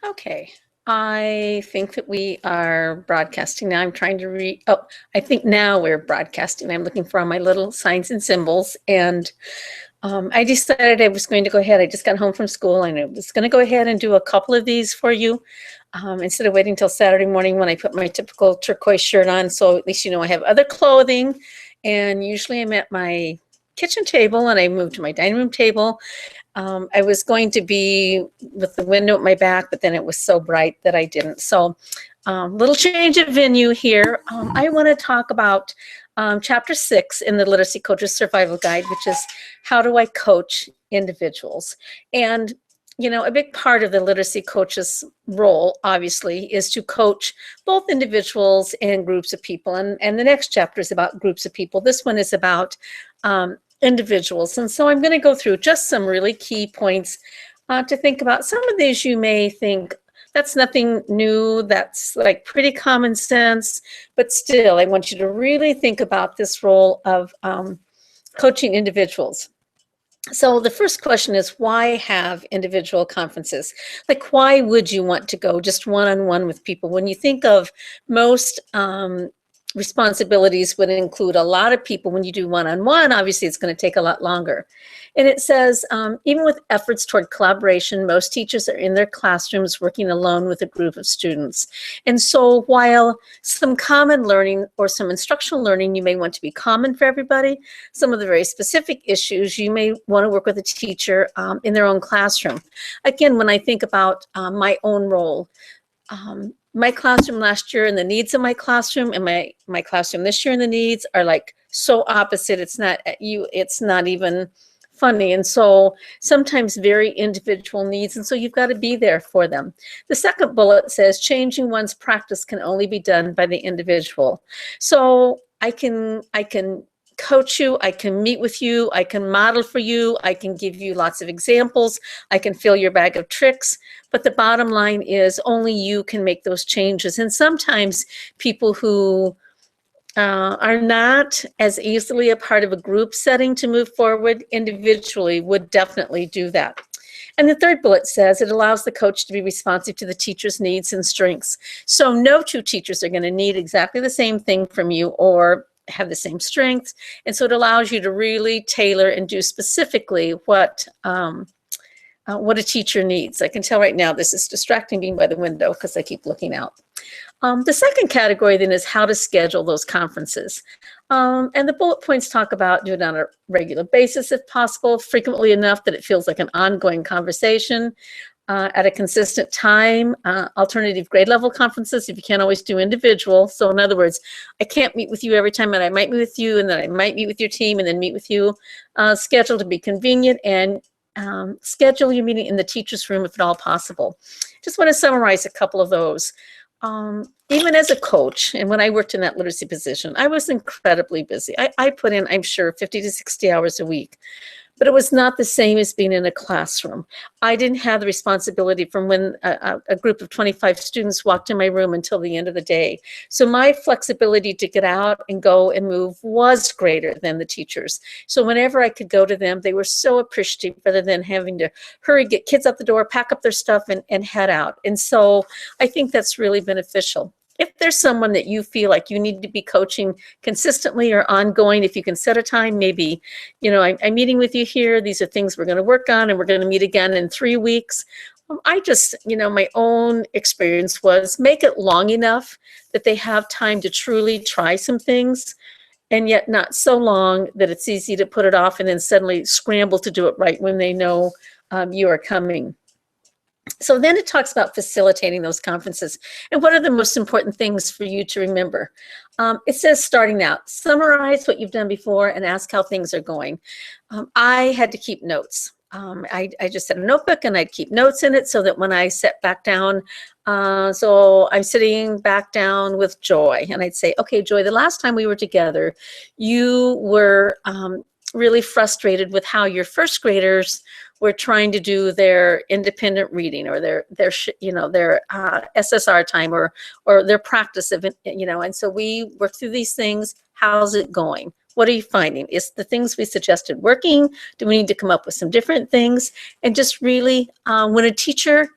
Okay, I think that we are broadcasting now. I'm trying to I think now we're broadcasting. I'm looking for all my little signs and symbols. And I decided I was going to go ahead. I just got home from school and I was going to go ahead and do a couple of these for you instead of waiting till Saturday morning when I put my typical turquoise shirt on. So at least you know I have other clothing. And usually I'm at my kitchen table and I move to my dining room table. I was going to be with the window at my back, but then it was so bright that I didn't. So little change of venue here. I want to talk about chapter 6 in the Literacy Coaches Survival Guide, which is how do I coach individuals? And you know, a big part of the literacy coach's role, obviously, is to coach both individuals and groups of people. And the next chapter is about groups of people. This one is about individuals. And so I'm going to go through just some really key points to think about. Some of these you may think, that's nothing new, that's like pretty common sense, but still, I want you to really think about this role of coaching individuals. So the first question is, why have individual conferences? Like, why would you want to go just one-on-one with people? When you think of most responsibilities would include a lot of people. When you do one-on-one, obviously it's going to take a lot longer. And it says, even with efforts toward collaboration, most teachers are in their classrooms working alone with a group of students. And so while some common learning or some instructional learning you may want to be common for everybody, some of the very specific issues you may want to work with a teacher in their own classroom. Again, when I think about my own role, my classroom last year and the needs of my classroom and my classroom this year and the needs are like so opposite. It's not even funny. And so sometimes very individual needs. And so you've got to be there for them. The second bullet says changing one's practice can only be done by the individual. So I can coach you, I can meet with you, I can model for you, I can give you lots of examples, I can fill your bag of tricks, but the bottom line is only you can make those changes. And sometimes people who are not as easily a part of a group setting to move forward individually would definitely do that. And the third bullet says it allows the coach to be responsive to the teacher's needs and strengths. So no two teachers are going to need exactly the same thing from you or have the same strengths. And so it allows you to really tailor and do specifically what a teacher needs. I can tell right now this is distracting being by the window because I keep looking out. The second category then is how to schedule those conferences. And the bullet points talk about doing it on a regular basis if possible, frequently enough that it feels like an ongoing conversation. At a consistent time, alternative grade level conferences if you can't always do individual. So in other words, I can't meet with you every time, and I might meet with you, and then I might meet with your team, and then meet with you. Schedule to be convenient, and schedule your meeting in the teacher's room if at all possible. Just want to summarize a couple of those. Even as a coach, and when I worked in that literacy position, I was incredibly busy. I put in, I'm sure, 50 to 60 hours a week. But it was not the same as being in a classroom. I didn't have the responsibility from when a group of 25 students walked in my room until the end of the day. So my flexibility to get out and go and move was greater than the teachers. So whenever I could go to them, they were so appreciative rather than having to hurry, get kids out the door, pack up their stuff and head out. And so I think that's really beneficial. If there's someone that you feel like you need to be coaching consistently or ongoing, if you can set a time, maybe, you know, I'm meeting with you here. These are things we're going to work on, and we're going to meet again in 3 weeks. I just, you know, my own experience was make it long enough that they have time to truly try some things, and yet not so long that it's easy to put it off and then suddenly scramble to do it right when they know you are coming. So then it talks about facilitating those conferences and what are the most important things for you to remember. It says starting out, summarize what you've done before and ask how things are going. I had to keep notes. I just had a notebook and I'd keep notes in it so that when I sat back down, so I'm sitting back down with Joy and I'd say, okay, Joy, the last time we were together, you were really frustrated with how your first graders were trying to do their independent reading or their SSR time or their practice of, you know, and so we worked through these things. How's it going? What are you finding? Is the things we suggested working? Do we need to come up with some different things? And just really, when a teacher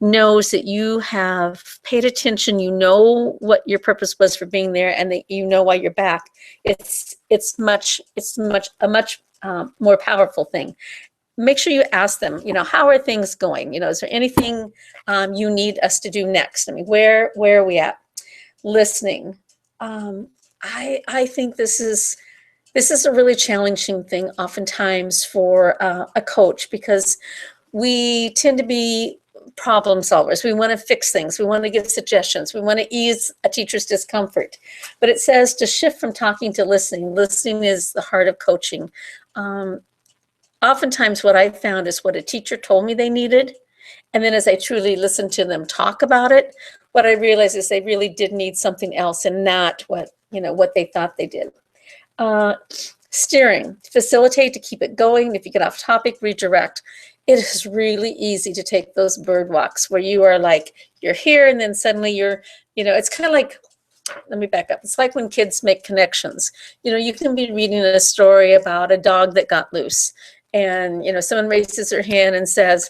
knows that you have paid attention, you know what your purpose was for being there, and that you know why you're back, it's a much more powerful thing. Make sure you ask them, how are things going? Is there anything you need us to do next? I mean, where are we at? Listening. I think this is a really challenging thing oftentimes for a coach, because we tend to be problem solvers. We want to fix things. We want to give suggestions. We want to ease a teacher's discomfort. But it says to shift from talking to listening. Listening is the heart of coaching. Oftentimes what I found is what a teacher told me they needed, and then as I truly listened to them talk about it, what I realized is they really did need something else and not what they thought they did. Steering, facilitate to keep it going. If you get off topic, redirect. It is really easy to take those bird walks where you are like, you're here and then suddenly you're, it's kind of like, let me back up. It's like when kids make connections. You can be reading a story about a dog that got loose, and, someone raises their hand and says,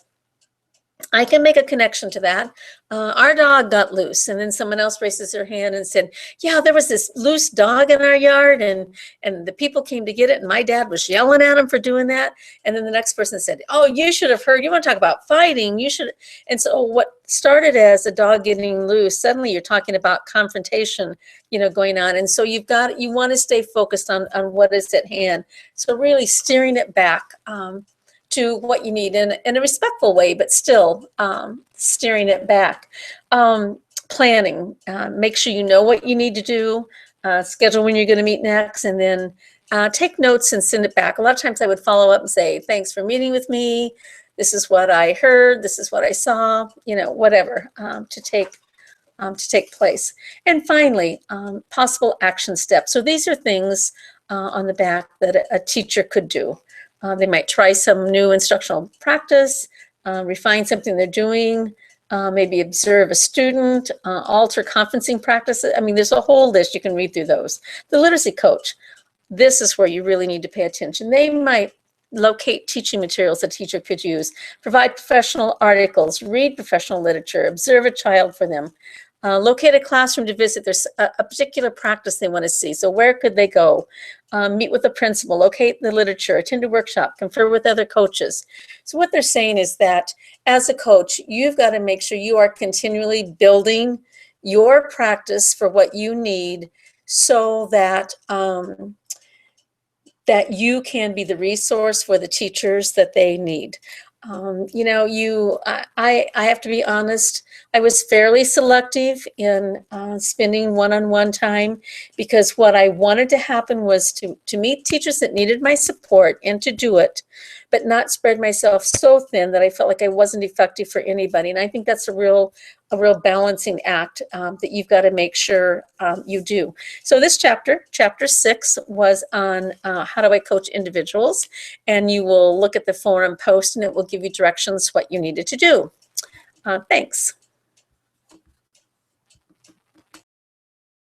I can make a connection to that. Our dog got loose. And then someone else raises their hand and said, yeah, there was this loose dog in our yard, and the people came to get it, and my dad was yelling at him for doing that. And then the next person said, oh, you should have heard. You want to talk about fighting? You should. And so what started as a dog getting loose, suddenly you're talking about confrontation, going on. And so you want to stay focused on what is at hand. So really steering it back to what you need in a respectful way, but still steering it back. Planning, make sure you know what you need to do, schedule when you're going to meet next, and then take notes and send it back. A lot of times I would follow up and say, thanks for meeting with me. This is what I heard. This is what I saw, whatever, to take place. And finally, possible action steps. So these are things on the back that a teacher could do. They might try some new instructional practice, refine something they're doing, maybe observe a student, alter conferencing practices. I mean, there's a whole list. You can read through those. The literacy coach, this is where you really need to pay attention. They might locate teaching materials a teacher could use, provide professional articles, read professional literature, observe a child for them. Locate a classroom to visit. There's a particular practice they want to see. So where could they go? Meet with the principal, locate the literature, attend a workshop, confer with other coaches. So what they're saying is that as a coach, you've got to make sure you are continually building your practice for what you need, so that that you can be the resource for the teachers that they need. I have to be honest, I was fairly selective in spending one-on-one time, because what I wanted to happen was to meet teachers that needed my support and to do it, but not spread myself so thin that I felt like I wasn't effective for anybody. And I think that's a real balancing act that you've got to make sure you do. So this chapter 6, was on how do I coach individuals, and you will look at the forum post and it will give you directions what you needed to do. Thanks.